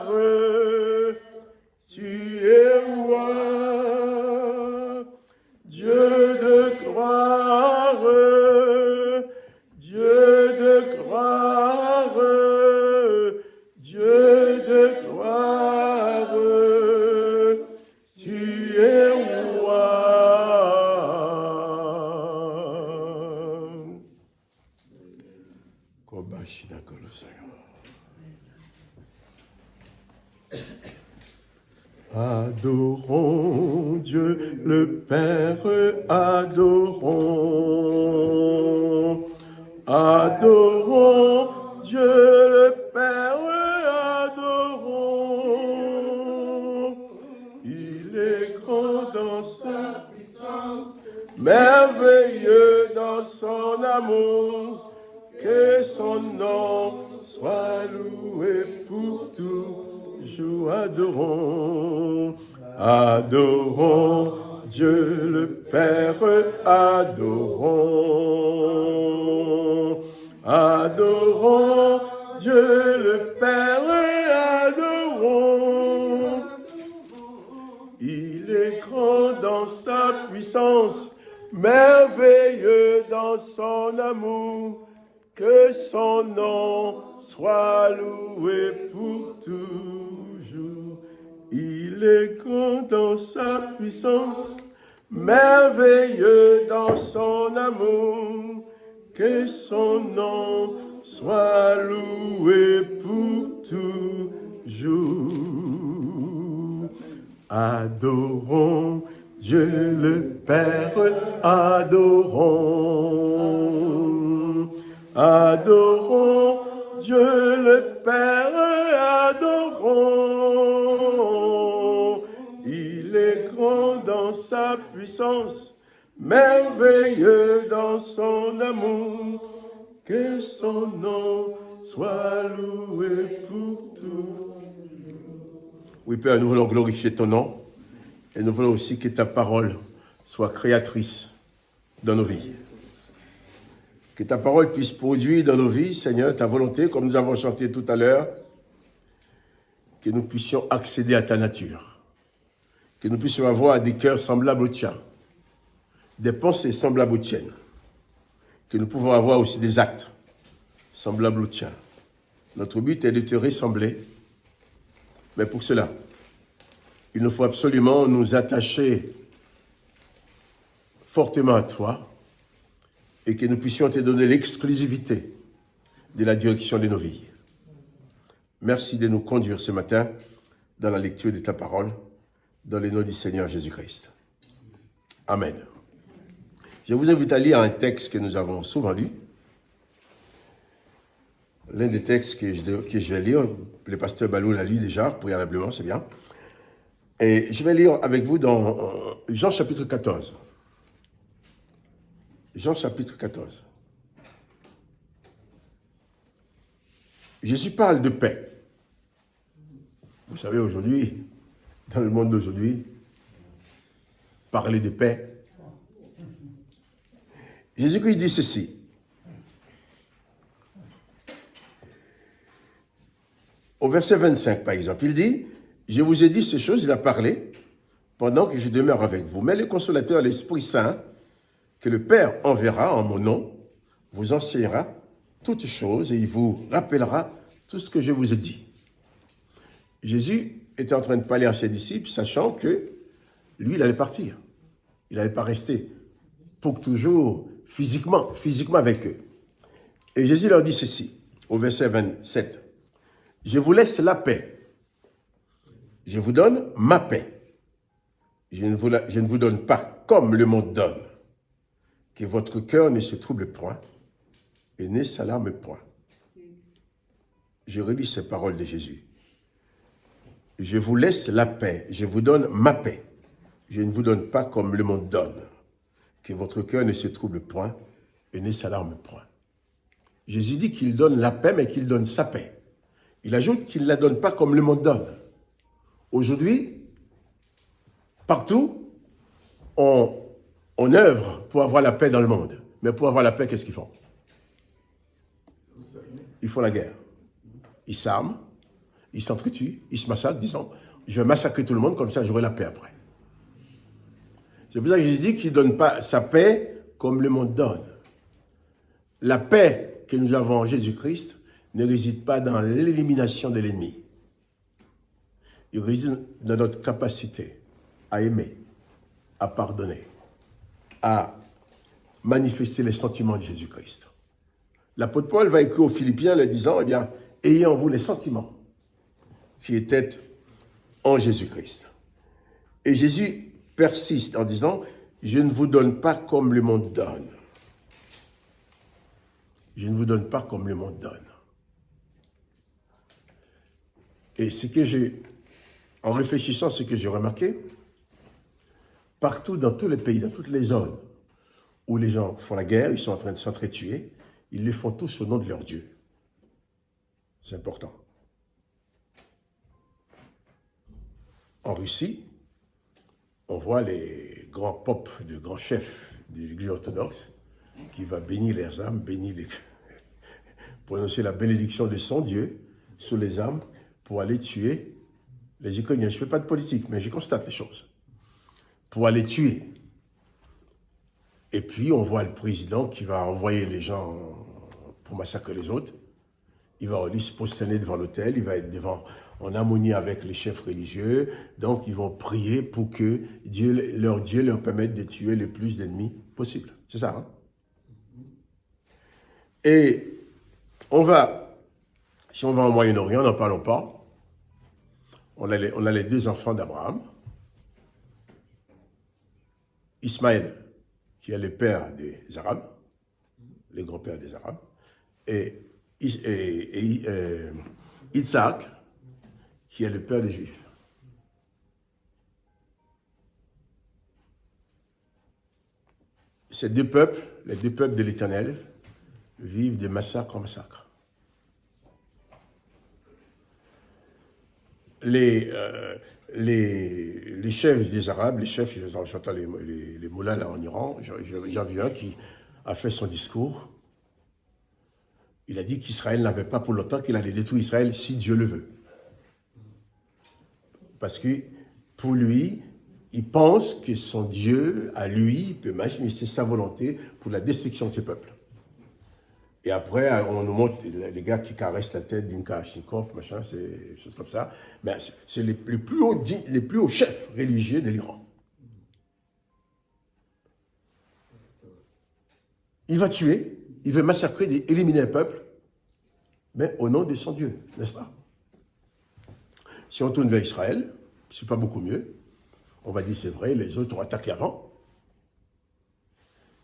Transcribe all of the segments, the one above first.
gloire, tu es roi, Dieu de gloire, Dieu de gloire, Dieu de gloire, tu es roi. Adorons Dieu le Père, adorons. Adorons Dieu le Père, adorons. Il est grand dans sa puissance, merveilleux dans son amour. Que son nom soit loué pour toujours. Adorons, adorons Dieu le Père, adorons. Adorons Dieu le Père, adorons. Il est grand dans sa puissance, merveilleux dans son amour. Que son nom soit loué pour toujours. Il est grand dans sa puissance, merveilleux dans son amour. Que son nom soit loué pour toujours. Adorons Dieu le Père, adorons. Adorons Dieu le Père, adorons. Il est grand dans sa puissance, merveilleux dans son amour. Que son nom soit loué pour tout. Oui, Père, nous voulons glorifier ton nom et nous voulons aussi que ta parole soit créatrice dans nos vies. Que ta parole puisse produire dans nos vies, Seigneur, ta volonté, comme nous avons chanté tout à l'heure, que nous puissions accéder à ta nature, que nous puissions avoir des cœurs semblables aux tiens, des pensées semblables aux tiennes, que nous pouvons avoir aussi des actes semblables aux tiens. Notre but est de te ressembler, mais pour cela, il nous faut absolument nous attacher fortement à toi, et que nous puissions te donner l'exclusivité de la direction de nos vies. Merci de nous conduire ce matin dans la lecture de ta parole, dans le nom du Seigneur Jésus-Christ. Amen. Je vous invite à lire un texte que nous avons souvent lu. L'un des textes que je vais lire, le pasteur Balou l'a lu déjà, préalablement, c'est bien. Et je vais lire avec vous dans Jean chapitre 14. Jean chapitre 14. Jésus parle de paix. Vous savez, aujourd'hui, dans le monde d'aujourd'hui, parler de paix. Jésus-Christ dit ceci. Au verset 25, par exemple, il dit, « Je vous ai dit ces choses, il a parlé, pendant que je demeure avec vous. Mais le consolateur, l'Esprit Saint, que le Père enverra en mon nom, vous enseignera toutes choses et il vous rappellera tout ce que je vous ai dit. » Jésus était en train de parler à ses disciples, sachant que lui, il allait partir. Il n'allait pas rester pour toujours physiquement avec eux. Et Jésus leur dit ceci, au verset 27. « Je vous laisse la paix. Je vous donne ma paix. Je ne vous donne pas comme le monde donne. Que votre cœur ne se trouble point et ne s'alarme point. » Je relis ces paroles de Jésus. « Je vous laisse la paix, je vous donne ma paix. Je ne vous donne pas comme le monde donne. Que votre cœur ne se trouble point et ne s'alarme point. » Jésus dit qu'il donne la paix, mais qu'il donne sa paix. Il ajoute qu'il ne la donne pas comme le monde donne. Aujourd'hui, partout, on œuvre pour avoir la paix dans le monde. Mais pour avoir la paix, qu'est-ce qu'ils font? Ils font la guerre. Ils s'arment Ils s'entretuent, ils se massacrent, disant, je vais massacrer tout le monde, comme ça j'aurai la paix après. C'est pour ça que Jésus dit qu'il ne donne pas sa paix comme le monde donne. La paix que nous avons en Jésus-Christ ne réside pas dans l'élimination de l'ennemi. Il réside dans notre capacité à aimer, à pardonner, à manifester les sentiments de Jésus-Christ. L'apôtre Paul va écrire aux Philippiens en disant, eh bien, ayez en vous les sentiments qui étaient en Jésus-Christ. Et Jésus persiste en disant, je ne vous donne pas comme le monde donne. Je ne vous donne pas comme le monde donne. Et ce que j'ai, en réfléchissant, ce que j'ai remarqué, partout dans tous les pays, dans toutes les zones où les gens font la guerre, ils sont en train de s'entretuer, ils le font tous au nom de leur Dieu. C'est important. En Russie, on voit les grands popes, les grands chefs de l'Église orthodoxe qui va bénir les âmes, prononcer la bénédiction de son Dieu sur les âmes pour aller tuer les Ukrainiens. Je ne fais pas de politique, mais je constate les choses. Pour aller tuer. Et puis, on voit le président qui va envoyer les gens pour massacrer les autres. Il va aller se prosterner devant l'autel, il va être en harmonie avec les chefs religieux. Donc, ils vont prier pour que leur Dieu leur permette de tuer le plus d'ennemis possible. C'est ça, hein? Et si on va au Moyen-Orient, n'en parlons pas. On a les deux enfants d'Abraham. Ismaël, qui est le père des Arabes, le grand-père des Arabes, et Isaac, qui est le père des Juifs. Ces deux peuples, les deux peuples de l'Éternel, vivent de massacre en massacre. Les chefs des Arabes, les chefs, j'entends les moulins là en Iran, j'en vu un qui a fait son discours. Il a dit qu'Israël n'avait pas pour longtemps, qu'il allait détruire Israël si Dieu le veut. Parce que pour lui, il pense que son Dieu, à lui, peut manifester sa volonté pour la destruction de ses peuples. Et après, on nous montre les gars qui caressent la tête d'une Kalachnikov, machin, c'est des choses comme ça. Mais c'est les plus hauts chefs religieux de l'Iran. Il va tuer, il veut massacrer, éliminer un peuple, mais au nom de son Dieu, n'est-ce pas? Si on tourne vers Israël, c'est pas beaucoup mieux. On va dire, c'est vrai, les autres ont attaqué avant.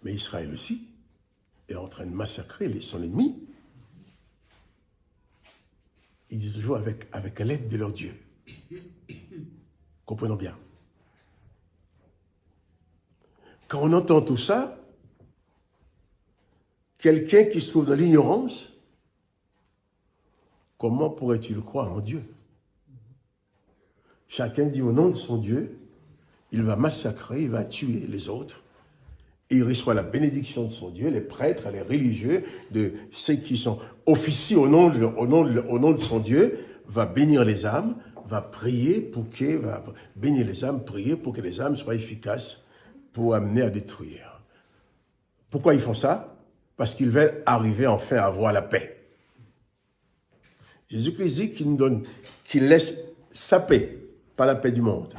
Mais Israël aussi est en train de massacrer son ennemi. Ils disent toujours avec l'aide de leur Dieu. Comprenons bien. Quand on entend tout ça, quelqu'un qui se trouve dans l'ignorance, comment pourrait-il croire en Dieu? Chacun dit au nom de son Dieu, il va massacrer, il va tuer les autres. Et il reçoit la bénédiction de son Dieu, les prêtres, les religieux, de ceux qui sont officiers au nom de son Dieu, va bénir les âmes, va bénir les âmes, prier pour que les âmes soient efficaces pour amener à détruire. Pourquoi ils font ça? Parce qu'ils veulent arriver enfin à avoir la paix. Jésus-Christ dit qu'il laisse sa paix, pas la paix du monde.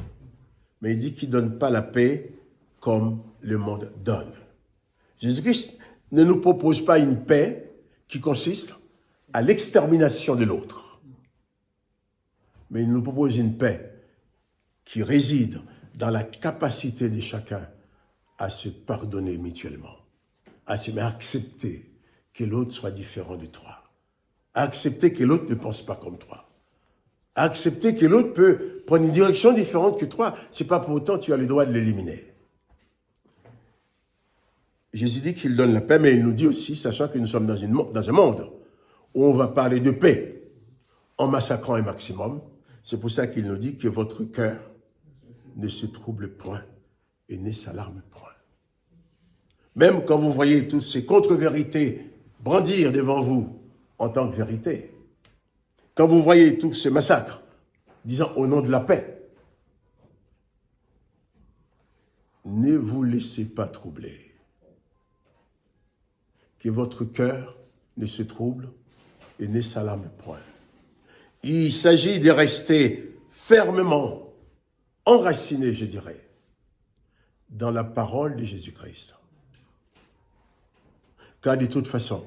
Mais il dit qu'il ne donne pas la paix comme le monde donne. Jésus-Christ ne nous propose pas une paix qui consiste à l'extermination de l'autre. Mais il nous propose une paix qui réside dans la capacité de chacun à se pardonner mutuellement, à accepter que l'autre soit différent de toi, à accepter que l'autre ne pense pas comme toi, à accepter que l'autre peut prendre une direction différente que toi. C'est pas pour autant que tu as le droit de l'éliminer. Jésus dit qu'il donne la paix, mais il nous dit aussi, sachant que nous sommes dans un monde où on va parler de paix en massacrant un maximum, c'est pour ça qu'il nous dit que votre cœur ne se trouble point et ne s'alarme point. Même quand vous voyez toutes ces contre-vérités brandir devant vous en tant que vérité, quand vous voyez tout ce massacre, disant au nom de la paix, ne vous laissez pas troubler. Que votre cœur ne se trouble et ne s'alarme point. Il s'agit de rester fermement enraciné, je dirais, dans la parole de Jésus-Christ. Car de toute façon,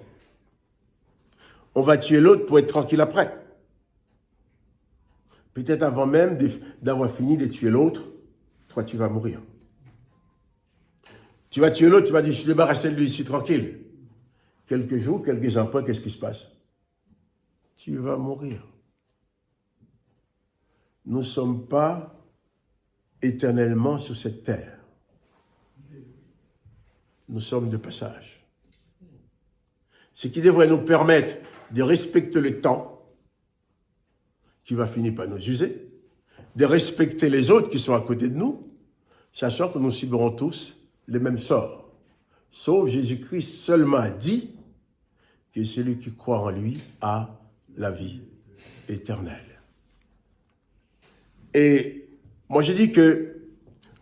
on va tuer l'autre pour être tranquille après. Peut-être avant même d'avoir fini de tuer l'autre, toi tu vas mourir. Tu vas tuer l'autre, tu vas dire, je suis débarrassé de lui, je suis tranquille. Quelques jours, quelques ans après, qu'est-ce qui se passe? Tu vas mourir. Nous ne sommes pas éternellement sur cette terre. Nous sommes de passage. Ce qui devrait nous permettre de respecter le temps qui va finir par nous user, de respecter les autres qui sont à côté de nous, sachant que nous subirons tous les mêmes sorts. Sauf Jésus-Christ seulement a dit que celui qui croit en lui a la vie éternelle. Et moi je dis que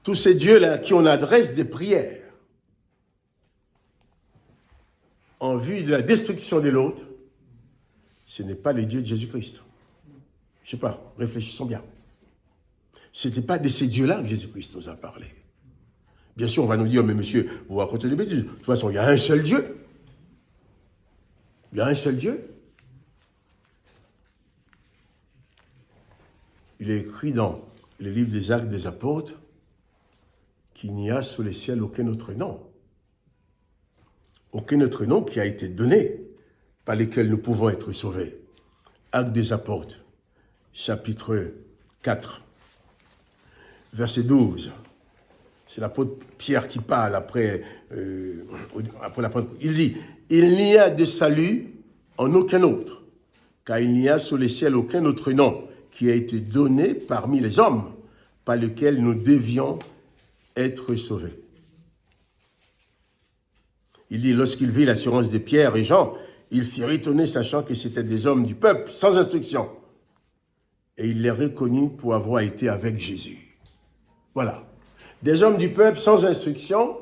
tous ces dieux-là à qui on adresse des prières en vue de la destruction de l'autre, ce n'est pas le Dieu de Jésus-Christ. Je ne sais pas, réfléchissons bien. Ce n'était pas de ces dieux-là que Jésus-Christ nous a parlé. Bien sûr, on va nous dire, mais monsieur, vous racontez des bêtises. De toute façon, il y a un seul Dieu. Il y a un seul Dieu. Il est écrit dans le livre des Actes des Apôtres qu'il n'y a sous les ciels aucun autre nom. Aucun autre nom qui a été donné par lesquels nous pouvons être sauvés. Actes des Apôtres, chapitre 4, verset 12. C'est l'apôtre Pierre qui parle après la Pentecôte. Il dit, « Il n'y a de salut en aucun autre, car il n'y a sous les ciels aucun autre nom qui a été donné parmi les hommes par lequel nous devions être sauvés. » Il dit, lorsqu'il vit l'assurance de Pierre et Jean, il fut étonné sachant que c'étaient des hommes du peuple sans instruction. Et il les reconnut pour avoir été avec Jésus. Voilà. Des hommes du peuple sans instruction,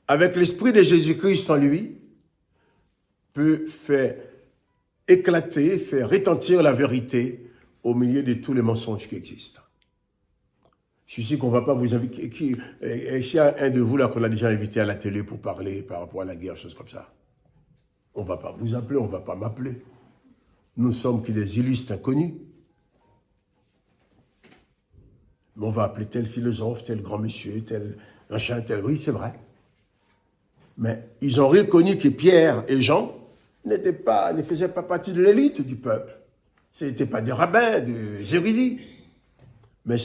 avec l'esprit de Jésus-Christ en lui, peut faire éclater, faire retentir la vérité au milieu de tous les mensonges qui existent. Je suis sûr qu'on ne va pas vous inviter. Est-ce qu'il y a un de vous là qu'on a déjà invité à la télé pour parler par rapport à la guerre, choses comme ça? On ne va pas vous appeler, on ne va pas m'appeler. Nous sommes que des illustres inconnus. Mais on va appeler tel philosophe, tel grand monsieur, tel machin, tel... Oui, c'est vrai. Mais ils ont reconnu que Pierre et Jean ne faisaient pas partie de l'élite du peuple. Ce n'étaient pas des rabbins, des érudits. Mais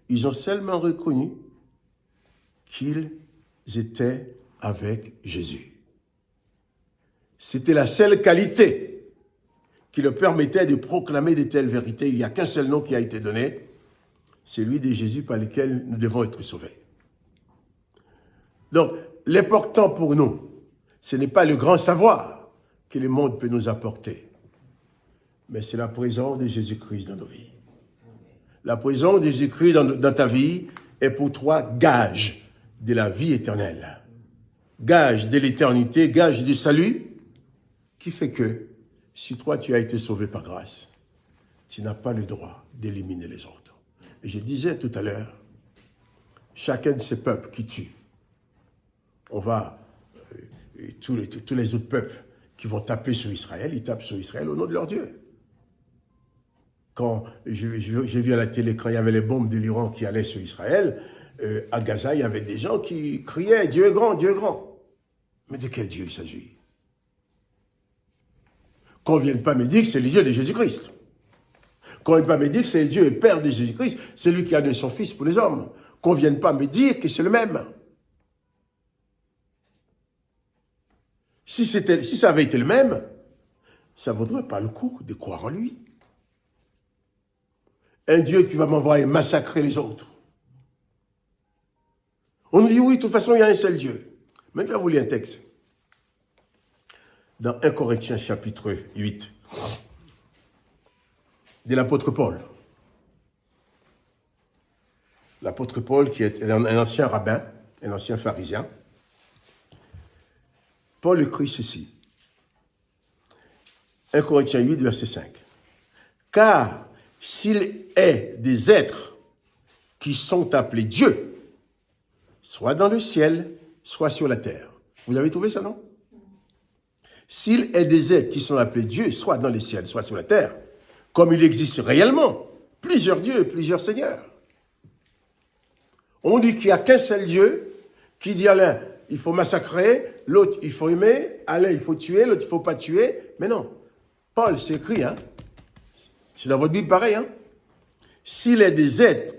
ils ont seulement reconnu qu'ils étaient avec Jésus. C'était la seule qualité qui leur permettait de proclamer de telles vérités. Il n'y a qu'un seul nom qui a été donné, c'est celui de Jésus par lequel nous devons être sauvés. Donc, l'important pour nous, ce n'est pas le grand savoir que le monde peut nous apporter, mais c'est la présence de Jésus-Christ dans nos vies. La présence de Jésus-Christ dans ta vie est pour toi gage de la vie éternelle, gage de l'éternité, gage du salut, qui fait que si toi tu as été sauvé par grâce, tu n'as pas le droit d'éliminer les autres. Et je disais tout à l'heure, chacun de ces peuples qui tue, on va, tous les autres peuples qui vont taper sur Israël, ils tapent sur Israël au nom de leur Dieu. Quand j'ai vu à la télé, quand il y avait les bombes de l'Iran qui allaient sur Israël, à Gaza, il y avait des gens qui criaient « Dieu est grand, Dieu est grand ». Mais de quel Dieu il s'agit? Qu'on ne vienne pas me dire que c'est le Dieu de Jésus-Christ. Qu'on ne vienne pas me dire que c'est le Dieu et Père de Jésus-Christ, c'est lui qui a donné son Fils pour les hommes. Qu'on ne vienne pas me dire que c'est le même. Si ça avait été le même, ça ne vaudrait pas le coup de croire en lui. Un Dieu qui va m'envoyer massacrer les autres. On nous dit oui, de toute façon, il y a un seul Dieu. Mais je vais vous lire un texte. Dans 1 Corinthiens chapitre 8, de l'apôtre Paul. L'apôtre Paul, qui est un ancien rabbin, un ancien pharisien. Paul écrit ceci. 1 Corinthiens 8, verset 5. Car s'il est des êtres qui sont appelés Dieu, soit dans le ciel, soit sur la terre. Vous avez trouvé ça, non? S'il est des êtres qui sont appelés Dieu, soit dans les ciels, soit sur la terre, comme il existe réellement plusieurs dieux, plusieurs seigneurs. On dit qu'il n'y a qu'un seul Dieu qui dit à l'un, il faut massacrer, l'autre, il faut aimer, à l'un, il faut tuer, l'autre, il ne faut pas tuer. Mais non, Paul, c'est écrit, hein? C'est dans votre Bible pareil, hein? S'il est des êtres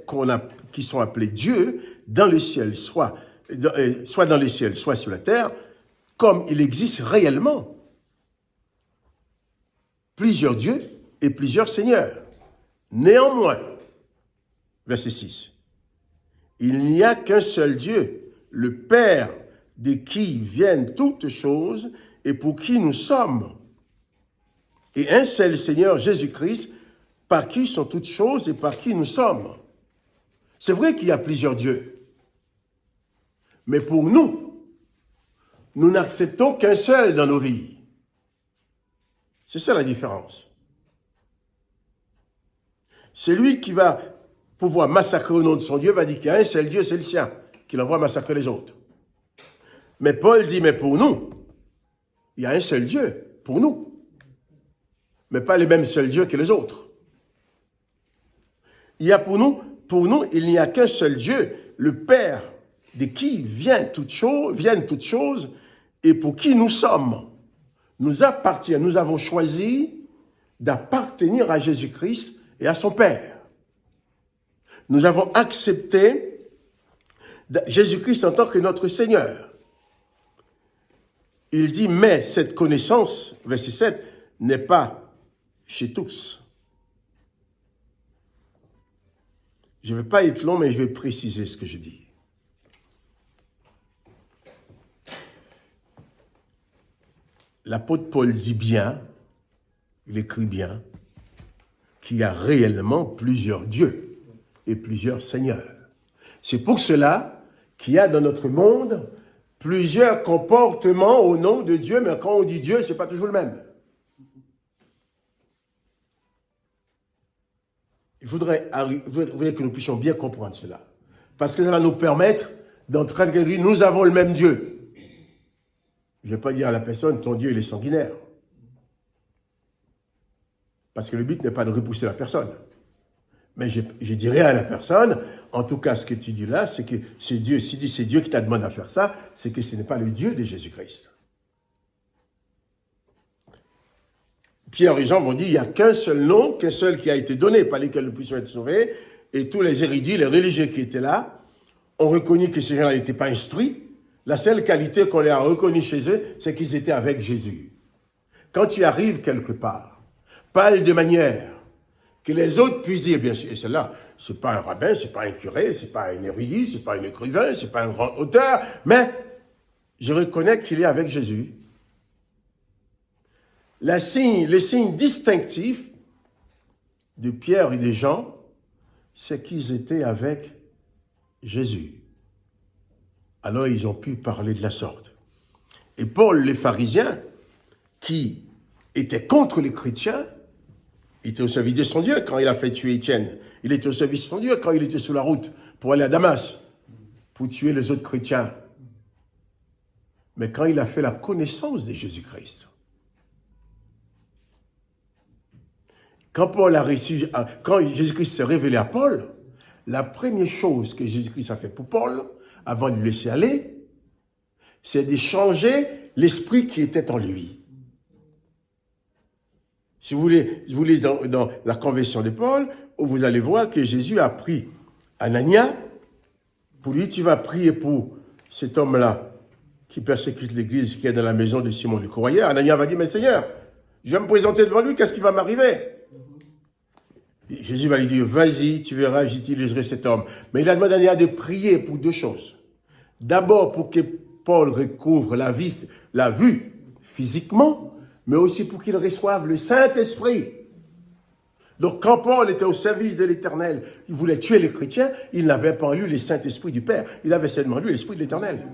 qui sont appelés Dieu, dans le ciel, soit dans les ciels, soit sur la terre, comme il existe réellement plusieurs dieux et plusieurs seigneurs. Néanmoins, verset 6, il n'y a qu'un seul Dieu, le Père de qui viennent toutes choses et pour qui nous sommes, et un seul Seigneur Jésus-Christ, par qui sont toutes choses et par qui nous sommes. C'est vrai qu'il y a plusieurs dieux, mais pour nous, nous n'acceptons qu'un seul dans nos vies. C'est ça la différence. Celui qui va pouvoir massacrer au nom de son Dieu va dire qu'il y a un seul Dieu, c'est le sien, qu'il envoie massacrer les autres. Mais Paul dit, mais pour nous, il y a un seul Dieu, pour nous, mais pas les mêmes seuls dieux que les autres. Il y a pour nous, il n'y a qu'un seul Dieu, le Père, de qui viennent toutes choses, et pour qui nous sommes. Nous avons choisi d'appartenir à Jésus-Christ et à son Père. Nous avons accepté Jésus-Christ en tant que notre Seigneur. Il dit, mais cette connaissance, verset 7, n'est pas chez tous. Je ne vais pas être long, mais je vais préciser ce que je dis. L'apôtre Paul dit bien, il écrit bien, qu'il y a réellement plusieurs dieux et plusieurs seigneurs. C'est pour cela qu'il y a dans notre monde plusieurs comportements au nom de Dieu, mais quand on dit Dieu, ce n'est pas toujours le même. Il faudrait que nous puissions bien comprendre cela, parce que ça va nous permettre d'entrer dans cette vie, nous avons le même Dieu. Je ne vais pas dire à la personne, ton Dieu, il est sanguinaire. Parce que le but n'est pas de repousser la personne. Mais je dirais à la personne, en tout cas, ce que tu dis là, c'est que c'est Dieu, si c'est Dieu qui t'a demandé à faire ça, c'est que ce n'est pas le Dieu de Jésus-Christ. Pierre et Jean vont dire, il n'y a qu'un seul nom, qu'un seul qui a été donné, par lesquels nous puissions être sauvés, et tous les érudits, les religieux qui étaient là, ont reconnu que ces gens-là n'étaient pas instruits. La seule qualité qu'on les a reconnue chez eux, c'est qu'ils étaient avec Jésus. Quand tu arrives quelque part, parle de manière que les autres puissent dire, bien sûr, et celle-là, c'est pas un rabbin, c'est pas un curé, c'est pas un érudit, c'est pas un écrivain, c'est pas un grand auteur, mais je reconnais qu'il est avec Jésus. Les signes distinctifs de Pierre et de Jean, c'est qu'ils étaient avec Jésus. Alors ils ont pu parler de la sorte. Et Paul, les pharisiens, qui étaient contre les chrétiens, était au service de son Dieu quand il a fait tuer Étienne. Il était au service de son Dieu quand il était sur la route pour aller à Damas, pour tuer les autres chrétiens. Mais quand il a fait la connaissance de Jésus-Christ, quand Jésus-Christ s'est révélé à Paul, la première chose que Jésus-Christ a fait pour Paul, avant de le laisser aller, c'est de changer l'esprit qui était en lui. Si vous lisez dans la conversion de Paul, vous allez voir que Jésus a pris Anania, pour lui, tu vas prier pour cet homme-là qui persécute l'église, qui est dans la maison de Simon le Courrier. Anania va dire, mais Seigneur, je vais me présenter devant lui, qu'est-ce qui va m'arriver? Jésus va lui dire, vas-y, tu verras, j'utiliserai cet homme. Mais il a demandé à Anania de prier pour deux choses. D'abord, pour que Paul recouvre la vue physiquement, mais aussi pour qu'il reçoive le Saint-Esprit. Donc quand Paul était au service de l'Éternel, il voulait tuer les chrétiens, il n'avait pas en lui les Saint-Esprit du Père, il avait seulement en lui l'Esprit de l'Éternel.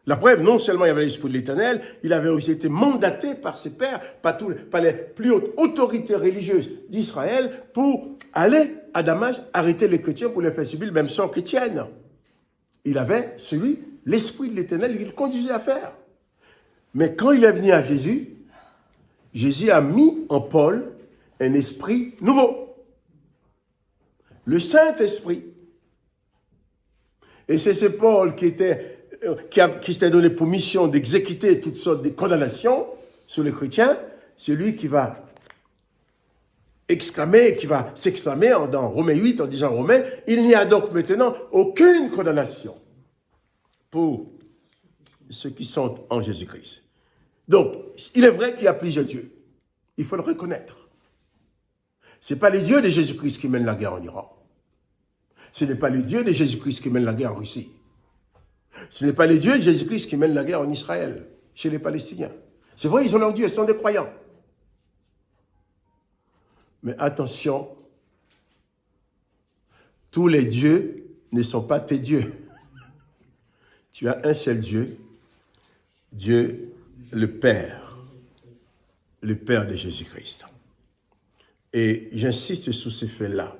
La preuve, non seulement il avait l'Esprit de l'Éternel, il avait aussi été mandaté par ses pairs, par les plus hautes autorités religieuses d'Israël pour aller à Damas, arrêter les chrétiens pour les faire subir le même sort qu'Étienne. Il avait l'Esprit de l'Éternel, il le conduisait à faire. Mais quand il est venu à Jésus, Jésus a mis en Paul un esprit nouveau. Le Saint-Esprit. Et c'est ce Paul qui s'était donné pour mission d'exécuter toutes sortes de condamnations sur les chrétiens. C'est lui qui va s'exclamer dans Romains 8 en disant Romains, il n'y a donc maintenant aucune condamnation pour ceux qui sont en Jésus-Christ. Donc, il est vrai qu'il y a plusieurs dieux. Il faut le reconnaître. Ce n'est pas les dieux de Jésus-Christ qui mènent la guerre en Iran. Ce n'est pas les dieux de Jésus-Christ qui mènent la guerre en Russie. Ce n'est pas les dieux de Jésus-Christ qui mènent la guerre en Israël, chez les Palestiniens. C'est vrai, ils ont leurs dieux, ils sont des croyants. Mais attention, tous les dieux ne sont pas tes dieux. Tu as un seul Dieu, Dieu le Père de Jésus-Christ. Et j'insiste sur ces faits-là.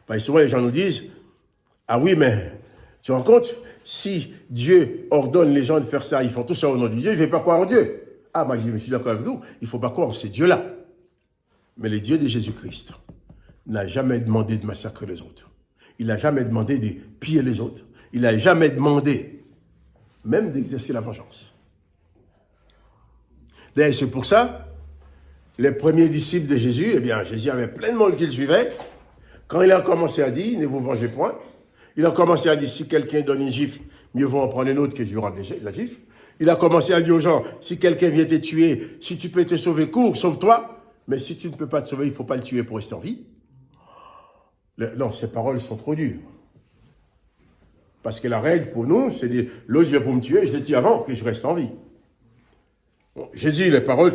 Parce que souvent les gens nous disent, ah oui, mais tu te rends compte, si Dieu ordonne les gens de faire ça, ils font tout ça au nom de Dieu, je ne vais pas croire en Dieu. Ah, moi je suis d'accord avec vous, il ne faut pas croire en ces dieux-là. Mais le Dieu de Jésus-Christ n'a jamais demandé de massacrer les autres. Il n'a jamais demandé de piller les autres. Il n'a jamais demandé même d'exercer la vengeance. D'ailleurs, c'est pour ça, les premiers disciples de Jésus, eh bien, Jésus avait plein de monde qui le suivait. Quand il a commencé à dire, ne vous vengez point, il a commencé à dire, si quelqu'un donne une gifle, mieux vaut en prendre une autre que je lui rende la gifle. Il a commencé à dire aux gens, si quelqu'un vient te tuer, si tu peux te sauver, cours, sauve-toi. Mais si tu ne peux pas te sauver, il ne faut pas le tuer pour rester en vie. Non, ces paroles sont trop dures. Parce que la règle pour nous, c'est de dire, l'autre vient pour me tuer, je le tue avant que je reste en vie. Bon, j'ai dit, les paroles,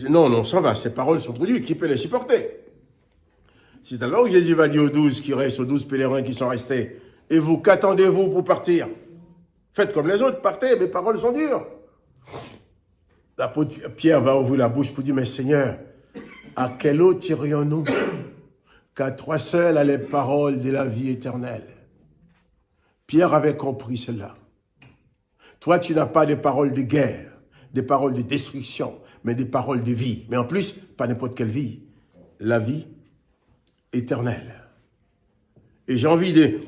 non, ça va, ces paroles sont trop dures, qui peut les supporter? C'est alors que Jésus va dire aux 12 qui restent, aux 12 pèlerins qui sont restés, et vous, qu'attendez-vous pour partir? Faites comme les autres, partez, mes paroles sont dures. L'apôtre Pierre va ouvrir la bouche pour dire, mais Seigneur, à quelle eau tirerions-nous? Qu'à toi seul a les paroles de la vie éternelle. Pierre avait compris cela. Toi, tu n'as pas des paroles de guerre, des paroles de destruction, mais des paroles de vie. Mais en plus, pas n'importe quelle vie. La vie éternelle. Et j'ai envie de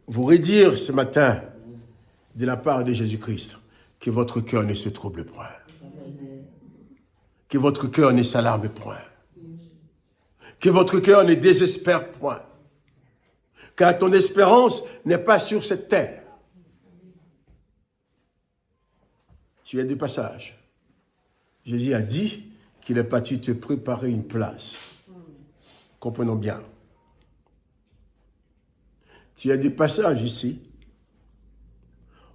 vous redire ce matin, de la part de Jésus-Christ, que votre cœur ne se trouble point. Que votre cœur ne s'alarme point. Que votre cœur ne désespère point. Car ton espérance n'est pas sur cette terre. Tu es de passage. Jésus a dit qu'il est parti te préparer une place. Comprenons bien. Tu as des passages ici.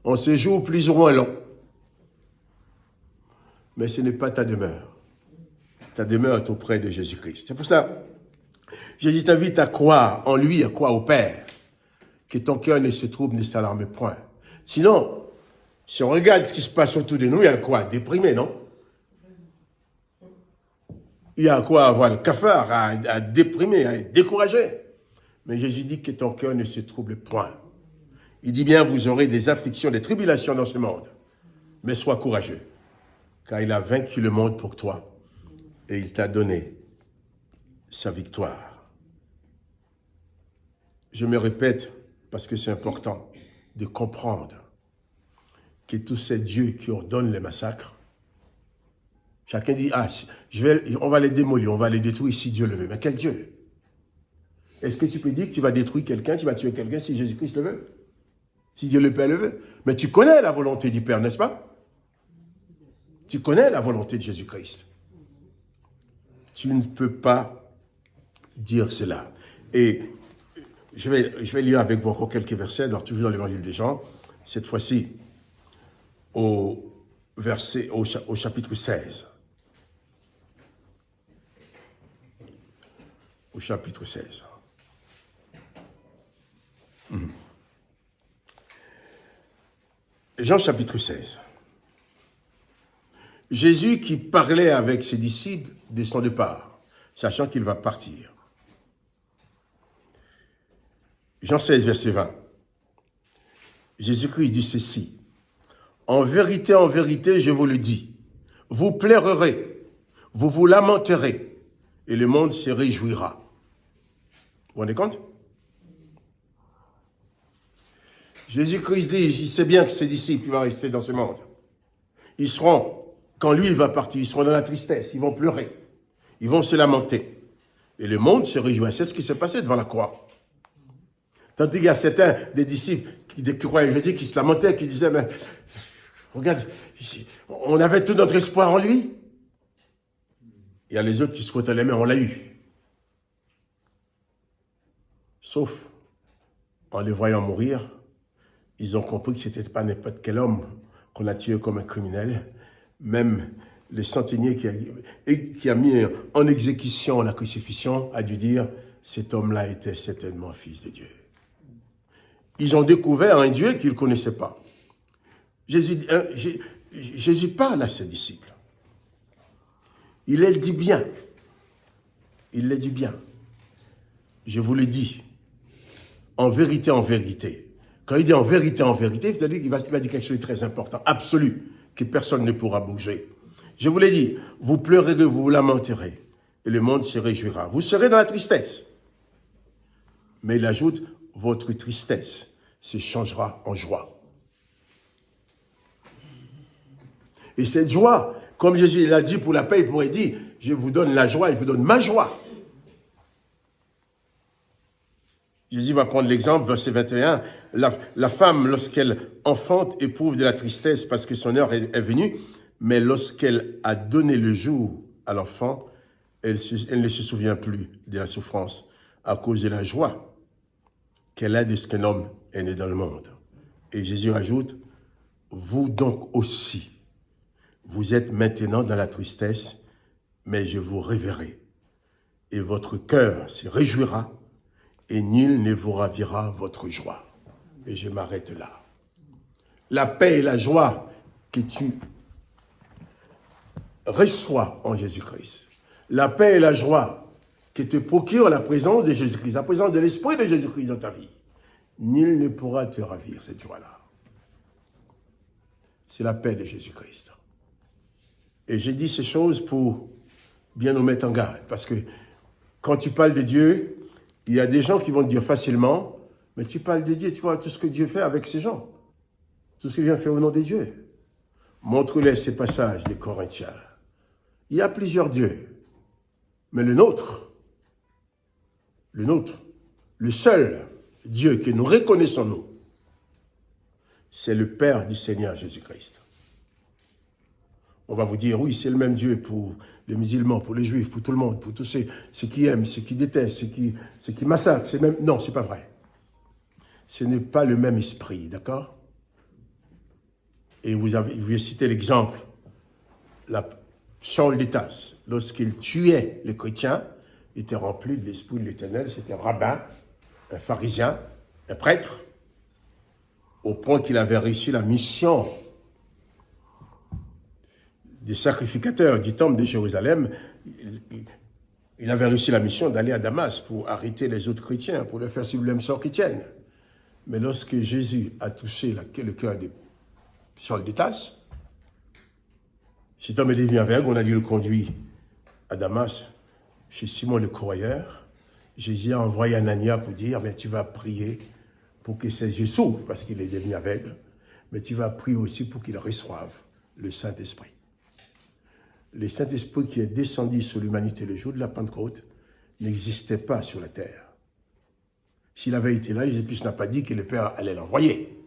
On séjour plus ou moins long. Mais ce n'est pas ta demeure. Ta demeure est auprès de Jésus-Christ. C'est pour cela, Jésus t'invite à croire en lui, à croire au Père, que ton cœur ne se trouble, ne s'alarme point. Sinon, si on regarde ce qui se passe autour de nous, il y a quoi? Déprimé, non? Il y a quoi? Avoir le cafard, à déprimer, à être découragé. Mais Jésus dit que ton cœur ne se trouble point. Il dit bien, vous aurez des afflictions, des tribulations dans ce monde. Mais sois courageux, car il a vaincu le monde pour toi et il t'a donné sa victoire. Je me répète, parce que c'est important de comprendre que tous ces dieux qui ordonnent les massacres, chacun dit, on va les démolir, on va les détruire si Dieu le veut. Mais quel Dieu? Est-ce que tu peux dire que tu vas détruire quelqu'un, tu vas tuer quelqu'un si Jésus-Christ le veut? Si Dieu le Père le veut? Mais tu connais la volonté du Père, n'est-ce pas? Tu connais la volonté de Jésus-Christ. Tu ne peux pas dire cela. Et je vais lire avec vous encore quelques versets, toujours dans l'évangile des Jean, cette fois-ci au chapitre 16. au chapitre 16. Jean chapitre 16. Jésus qui parlait avec ses disciples de son départ, sachant qu'il va partir. Jean 16, verset 20. Jésus-Christ dit ceci. En vérité, je vous le dis, vous pleurerez, vous vous lamenterez, et le monde se réjouira. Vous vous rendez compte? Jésus-Christ dit, il sait bien que ses disciples vont rester dans ce monde. Ils seront, quand lui va partir, ils seront dans la tristesse, ils vont pleurer, ils vont se lamenter. Et le monde se réjouit. C'est ce qui s'est passé devant la croix. Tandis qu'il y a certains des disciples qui croyaient Jésus, qui se lamentaient, qui disaient, mais regarde, on avait tout notre espoir en lui. Il y a les autres qui se frottaient les mains, on l'a eu. Sauf, en les voyant mourir, ils ont compris que ce n'était pas n'importe quel homme qu'on a tué comme un criminel. Même le centenier qui a mis en exécution la crucifixion a dû dire, cet homme-là était certainement fils de Dieu. Ils ont découvert un Dieu qu'ils ne connaissaient pas. Jésus parle à ses disciples. Il leur dit bien. Il leur dit bien. Je vous le dis. En vérité, en vérité. Quand il dit en vérité, c'est-à-dire qu'il va dire quelque chose de très important, absolu, que personne ne pourra bouger. Je vous l'ai dit, vous pleurerez, vous vous lamenterez, et le monde se réjouira. Vous serez dans la tristesse. Mais il ajoute, votre tristesse se changera en joie. Et cette joie, comme Jésus l'a dit pour la paix, il pourrait dire, je vous donne la joie, il vous donne ma joie. Jésus va prendre l'exemple, verset 21, la femme, lorsqu'elle enfante, éprouve de la tristesse parce que son heure est venue, mais lorsqu'elle a donné le jour à l'enfant, elle ne se souvient plus de la souffrance à cause de la joie qu'elle a de ce qu'un homme est né dans le monde. Et Jésus ajoute, vous donc aussi, vous êtes maintenant dans la tristesse, mais je vous reverrai, et votre cœur se réjouira, et nul ne vous ravira votre joie. Et je m'arrête là. La paix et la joie que tu reçois en Jésus-Christ. La paix et la joie que te procure la présence de Jésus-Christ, la présence de l'Esprit de Jésus-Christ dans ta vie. Nul ne pourra te ravir cette joie-là. C'est la paix de Jésus-Christ. Et j'ai dit ces choses pour bien nous mettre en garde. Parce que quand tu parles de Dieu, il y a des gens qui vont te dire facilement, mais tu parles de Dieu, tu vois tout ce que Dieu fait avec ces gens. Tout ce qu'il vient faire au nom de Dieu. Montre-les ces passages des Corinthiens. Il y a plusieurs dieux. Mais le nôtre, le seul Dieu que nous reconnaissons nous, c'est le Père du Seigneur Jésus-Christ. On va vous dire, oui, c'est le même Dieu pour les musulmans, pour les juifs, pour tout le monde, pour tous ceux qui aiment, ceux qui détestent, ceux qui massacrent. Non, c'est pas vrai. Ce n'est pas le même esprit, d'accord? Et vous avez cité l'exemple, Saul de Tarse, lorsqu'il tuait les chrétiens, il était rempli de l'esprit de l'Éternel, c'était un rabbin, un pharisien, un prêtre, au point qu'il avait réussi la mission des sacrificateurs du temple de Jérusalem. Il avait réussi la mission d'aller à Damas pour arrêter les autres chrétiens, pour leur faire subir le même sort qu'ils tiennent. Mais lorsque Jésus a touché le cœur de Saul de Tarse, cet homme est devenu aveugle, on a dû le conduire à Damas, chez Simon le Courrieur. Jésus a envoyé Anania pour dire, mais tu vas prier pour que ses yeux s'ouvrent, parce qu'il est devenu aveugle, mais tu vas prier aussi pour qu'il reçoive le Saint-Esprit. Le Saint-Esprit qui est descendu sur l'humanité le jour de la Pentecôte n'existait pas sur la terre. S'il avait été là, Jésus-Christ n'a pas dit que le Père allait l'envoyer.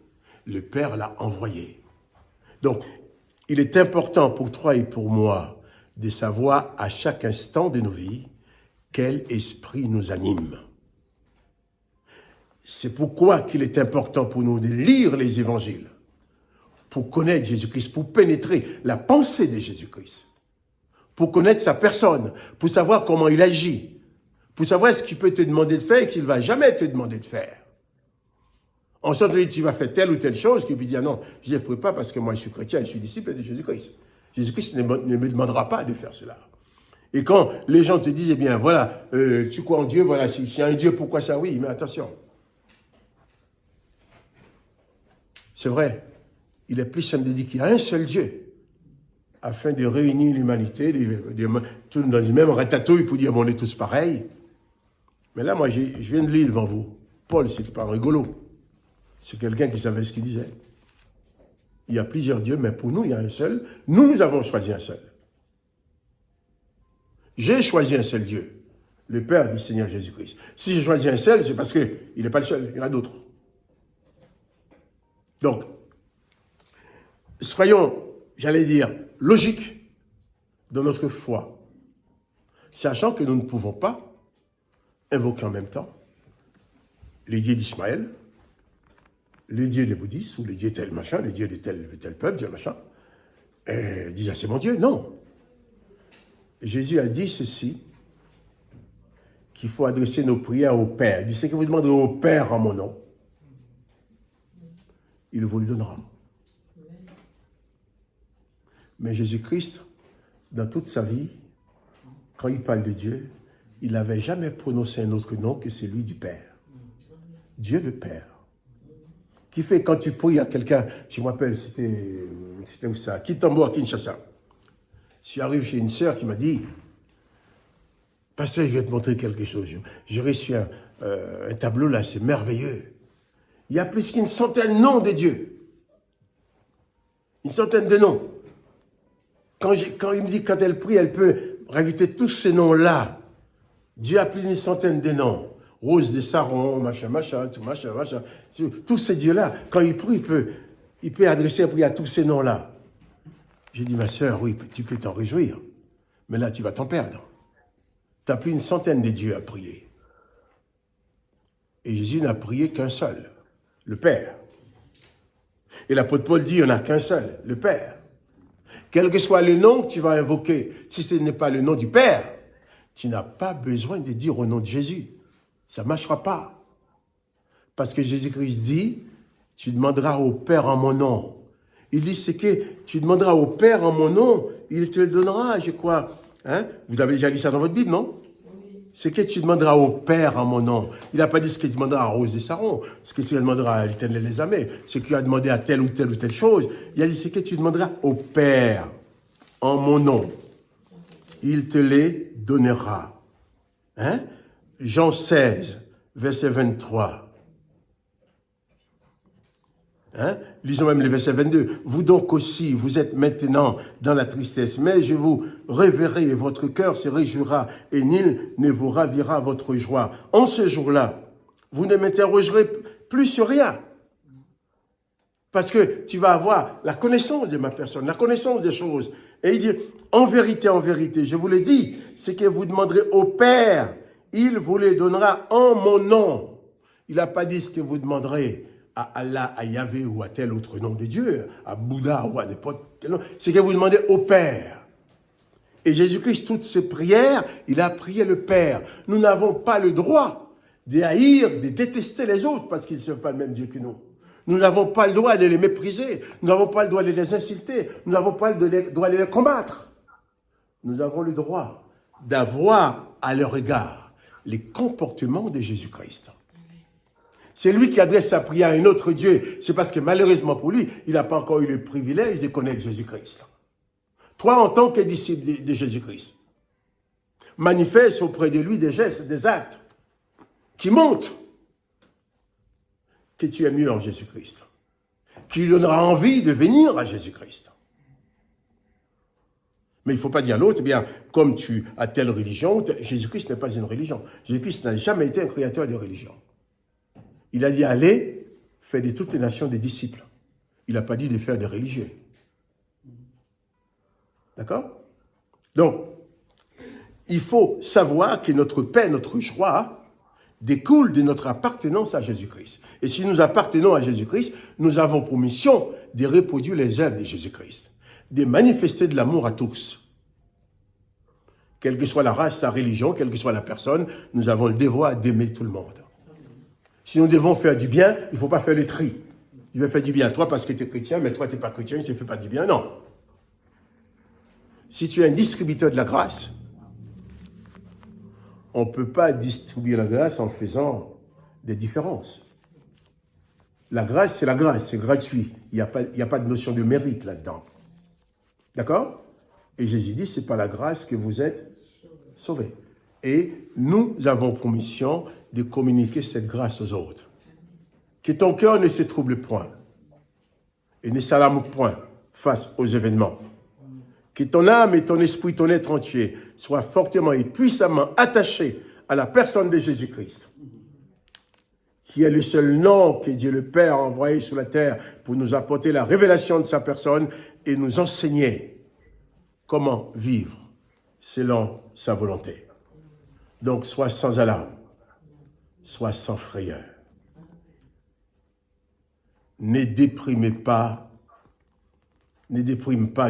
Le Père l'a envoyé. Donc, il est important pour toi et pour moi de savoir à chaque instant de nos vies quel esprit nous anime. C'est pourquoi qu'il est important pour nous de lire les évangiles, pour connaître Jésus-Christ, pour pénétrer la pensée de Jésus-Christ, pour connaître sa personne, pour savoir comment il agit, pour savoir ce qu'il peut te demander de faire et qu'il ne va jamais te demander de faire. En sorte que tu vas faire telle ou telle chose, qu'il peut dire non, je ne le ferai pas parce que moi je suis chrétien, je suis disciple de Jésus-Christ. Jésus-Christ ne me demandera pas de faire cela. Et quand les gens te disent, eh bien voilà, tu crois en Dieu, voilà, si y a un Dieu, pourquoi ça? Oui, mais attention. C'est vrai, il est plus simple de dire qu'il y a un seul Dieu, afin de réunir l'humanité, tous dans une même ratatouille pour dire, bon, on est tous pareils. Mais là, moi, je viens de lire devant vous. Paul, c'est pas un rigolo. C'est quelqu'un qui savait ce qu'il disait. Il y a plusieurs dieux, mais pour nous, il y a un seul. Nous avons choisi un seul. J'ai choisi un seul Dieu, le Père du Seigneur Jésus-Christ. Si j'ai choisi un seul, c'est parce qu'il n'est pas le seul, il y en a d'autres. Donc, soyons, j'allais dire, logiques dans notre foi, sachant que nous ne pouvons pas invoquer en même temps les dieux d'Ismaël, les dieux des bouddhistes, ou les dieux tel machin, les dieux de tel peuple, tel machin, et dire c'est mon Dieu. Non. Jésus a dit ceci, qu'il faut adresser nos prières au Père. Il dit, ce que vous demanderez au Père en mon nom, il vous le donnera. Mais Jésus-Christ, dans toute sa vie, quand il parle de Dieu, il n'avait jamais prononcé un autre nom que celui du Père. Dieu le Père. Qui fait quand tu pries à quelqu'un, je me rappelle, c'était où ça? Kitambo à Kinshasa. Je suis arrivé chez une sœur qui m'a dit, pasteur, je vais te montrer quelque chose. J'ai reçu un tableau là, c'est merveilleux. Il y a plus qu'une centaine de noms de Dieu. Une centaine de noms. Quand il me dit, quand elle prie, elle peut rajouter tous ces noms-là. Dieu a plus d'une centaine de noms. Rose de Saron, machin, tout machin. Tous ces dieux-là, quand il prie, il peut adresser un prière à tous ces noms-là. J'ai dit, ma sœur, oui, tu peux t'en réjouir. Mais là, tu vas t'en perdre. Tu n'as plus une centaine de dieux à prier. Et Jésus n'a prié qu'un seul, le Père. Et l'apôtre Paul dit, il n'y en a qu'un seul, le Père. Quel que soit le nom que tu vas invoquer, si ce n'est pas le nom du Père, tu n'as pas besoin de dire au nom de Jésus. Ça ne marchera pas. Parce que Jésus-Christ dit, tu demanderas au Père en mon nom. Il dit, c'est que tu demanderas au Père en mon nom, il te le donnera, je crois. Hein? Vous avez déjà lu ça dans votre Bible, non? Oui. C'est que tu demanderas au Père en mon nom. Il n'a pas dit ce que tu demanderas à Rose et Saron, ce que tu demanderas à l'Éternel les armées, ce que tu as demandé à telle ou telle chose. Il a dit, c'est que tu demanderas au Père en mon nom. Il te les donnera. Hein? Jean 16, verset 23. Hein? Lisons même le verset 22. Vous donc aussi, vous êtes maintenant dans la tristesse, mais je vous reverrai et votre cœur se réjouira et nul ne vous ravira votre joie. En ce jour-là, vous ne m'interrogerez plus sur rien. Parce que tu vas avoir la connaissance de ma personne, la connaissance des choses. Et il dit, en vérité, je vous le dis, c'est que vous demanderez au Père, il vous les donnera en mon nom. Il n'a pas dit ce que vous demanderez à Allah, à Yahvé ou à tel autre nom de Dieu, à Bouddha ou à n'importe quel nom. C'est que vous demandez au Père. Et Jésus-Christ, toutes ses prières, il a prié le Père. Nous n'avons pas le droit de haïr, de détester les autres parce qu'ils ne servent pas le même Dieu que nous. Nous n'avons pas le droit de les mépriser. Nous n'avons pas le droit de les insulter. Nous n'avons pas le droit de les combattre. Nous avons le droit d'avoir à leur égard les comportements de Jésus-Christ. C'est lui qui adresse sa prière à un autre Dieu. C'est parce que malheureusement pour lui, il n'a pas encore eu le privilège de connaître Jésus-Christ. Toi, en tant que disciple de Jésus-Christ, manifeste auprès de lui des gestes, des actes qui montrent que tu es mieux en Jésus-Christ, qui lui donnera envie de venir à Jésus-Christ. Mais il ne faut pas dire à l'autre, eh bien, comme tu as telle religion, Jésus-Christ n'est pas une religion. Jésus-Christ n'a jamais été un créateur de religion. Il a dit, allez, faites de toutes les nations des disciples. Il n'a pas dit de faire des religieux. D'accord? Donc, il faut savoir que notre paix, notre joie, découle de notre appartenance à Jésus-Christ. Et si nous appartenons à Jésus-Christ, nous avons pour mission de reproduire les œuvres de Jésus-Christ, de manifester de l'amour à tous. Quelle que soit la race, la religion, quelle que soit la personne, nous avons le devoir d'aimer tout le monde. Si nous devons faire du bien, il ne faut pas faire le tri. Je vais faire du bien à toi parce que tu es chrétien, mais toi, tu n'es pas chrétien, je ne fais pas du bien. Non. Si tu es un distributeur de la grâce, on ne peut pas distribuer la grâce en faisant des différences. La grâce, c'est gratuit. Il n'y a pas de notion de mérite là-dedans. D'accord? Et Jésus dit, ce n'est pas la grâce que vous êtes sauvés. Et nous avons pour mission de communiquer cette grâce aux autres. Que ton cœur ne se trouble point et ne s'alarme point face aux événements. Que ton âme et ton esprit, ton être entier soient fortement et puissamment attachés à la personne de Jésus-Christ, qui est le seul nom que Dieu le Père a envoyé sur la terre pour nous apporter la révélation de sa personne et nous enseigner comment vivre selon sa volonté. Donc, sois sans alarme, sois sans frayeur. Ne déprime pas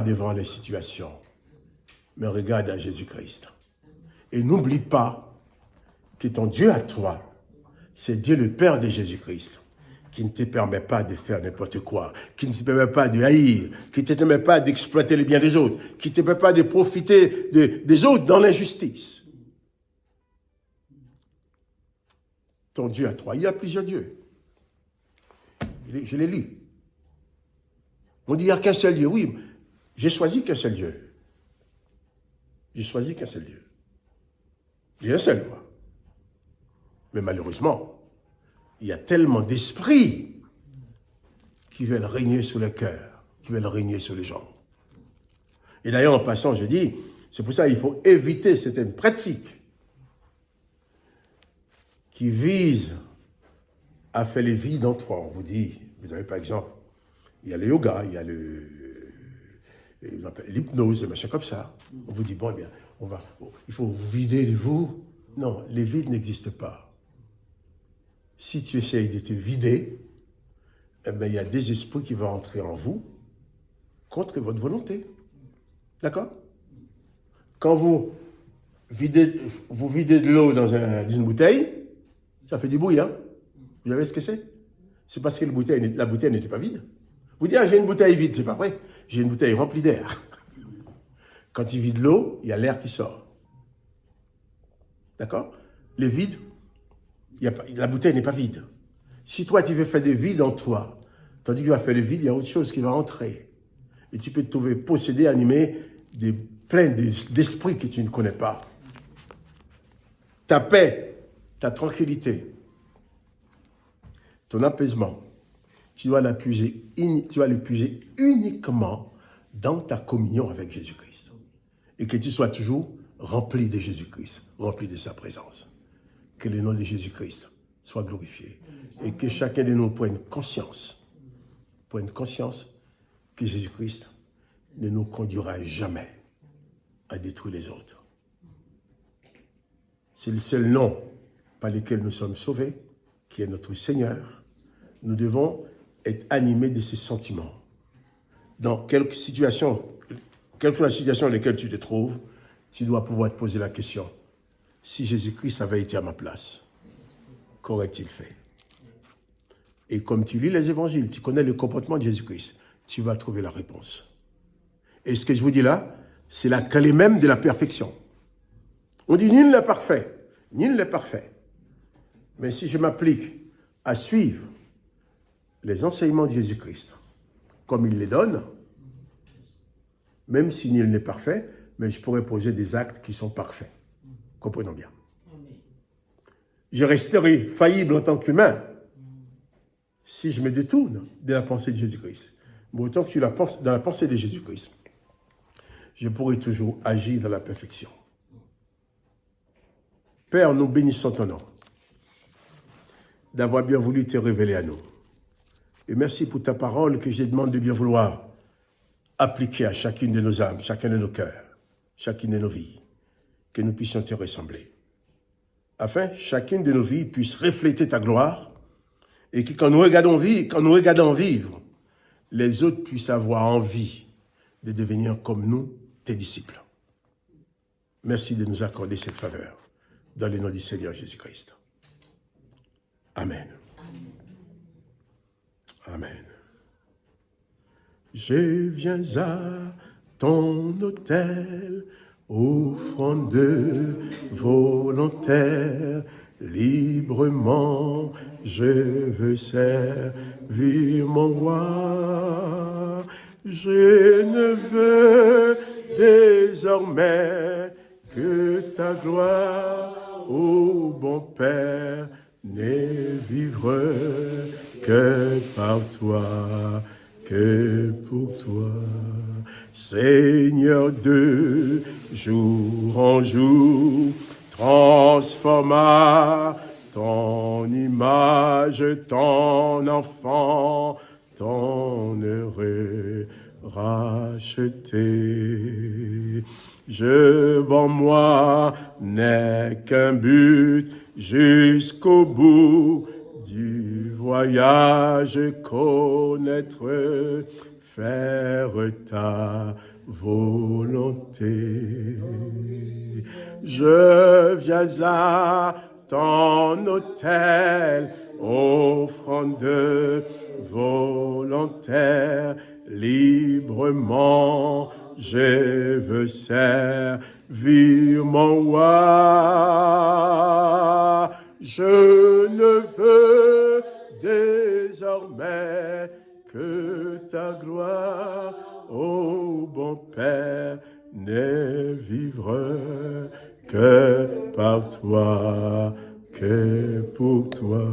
devant les situations, mais regarde à Jésus-Christ. Et n'oublie pas que ton Dieu à toi, c'est Dieu le Père de Jésus-Christ, qui ne te permet pas de faire n'importe quoi, qui ne te permet pas de haïr, qui ne te permet pas d'exploiter les biens des autres, qui ne te permet pas de profiter des autres dans l'injustice. Ton Dieu à toi, il y a plusieurs dieux. Je l'ai lu. On dit il n'y a qu'un seul Dieu. Oui, j'ai choisi qu'un seul Dieu. J'ai choisi qu'un seul Dieu. J'ai un seul, moi. Mais malheureusement, il y a tellement d'esprits qui veulent régner sur le cœur, qui veulent régner sur les gens. Et d'ailleurs, en passant, je dis, c'est pour ça qu'il faut éviter certaines pratiques qui visent à faire les vides en toi. On vous dit, vous avez par exemple, il y a le yoga, il y a l'hypnose, des machins comme ça. On vous dit, bon, eh bien, il faut vous vider de vous. Non, les vides n'existent pas. Si tu essayes de te vider, eh bien, il y a des esprits qui vont entrer en vous contre votre volonté. D'accord? Quand vous videz de l'eau dans une bouteille, ça fait du bruit, hein? Vous savez ce que c'est? C'est parce que la bouteille n'était pas vide. Vous dites, ah, j'ai une bouteille vide, c'est pas vrai. J'ai une bouteille remplie d'air. Quand il vide l'eau, il y a l'air qui sort. D'accord? Le vide, la bouteille n'est pas vide. Si toi, tu veux faire des vides en toi, tandis qu'il va faire le vide, il y a autre chose qui va entrer. Et tu peux te trouver possédé, animé, plein d'esprits que tu ne connais pas. Ta paix, ta tranquillité, ton apaisement, tu dois le puiser uniquement dans ta communion avec Jésus-Christ. Et que tu sois toujours rempli de Jésus-Christ, rempli de sa présence. Que le nom de Jésus-Christ soit glorifié. Et que chacun de nous prenne conscience que Jésus-Christ ne nous conduira jamais à détruire les autres. C'est le seul nom par lequel nous sommes sauvés, qui est notre Seigneur. Nous devons être animés de ces sentiments. Dans quelque situation, quelle que soit la situation dans laquelle tu te trouves, tu dois pouvoir te poser la question, si Jésus-Christ avait été à ma place, qu'aurait-il fait? Et comme tu lis les évangiles, tu connais le comportement de Jésus-Christ, tu vas trouver la réponse. Et ce que je vous dis là, c'est la clé même de la perfection. On dit nul n'est parfait, nul n'est parfait. Mais si je m'applique à suivre les enseignements de Jésus-Christ, comme il les donne, même si nul n'est parfait, mais je pourrais poser des actes qui sont parfaits. Comprenons bien. Je resterai faillible en tant qu'humain si je me détourne de la pensée de Jésus-Christ. Mais autant que je suis dans la pensée de Jésus-Christ, je pourrai toujours agir dans la perfection. Père, nous bénissons ton nom d'avoir bien voulu te révéler à nous. Et merci pour ta parole que je te demande de bien vouloir appliquer à chacune de nos âmes, chacun de nos cœurs, chacune de nos vies, que nous puissions te ressembler. Afin que chacune de nos vies puisse refléter ta gloire et que quand nous regardons vivre, les autres puissent avoir envie de devenir comme nous, tes disciples. Merci de nous accorder cette faveur. Dans le nom du Seigneur Jésus-Christ. Amen. Amen. Je viens à ton autel, offrande volontaire, librement je veux servir mon roi. Je ne veux désormais que ta gloire, ô bon Père, n'est vivre que par toi, que pour toi. Seigneur, de jour en jour, transforma ton image, ton enfant, ton heureux racheté. Je, en moi, n'ai qu'un but jusqu'au bout du voyage, connaître, faire ta volonté. Je viens à ton autel, offrande volontaire, librement je veux servir mon roi. Je ne veux désormais que ta gloire, ô bon Père, ne vivre que par toi, que pour toi.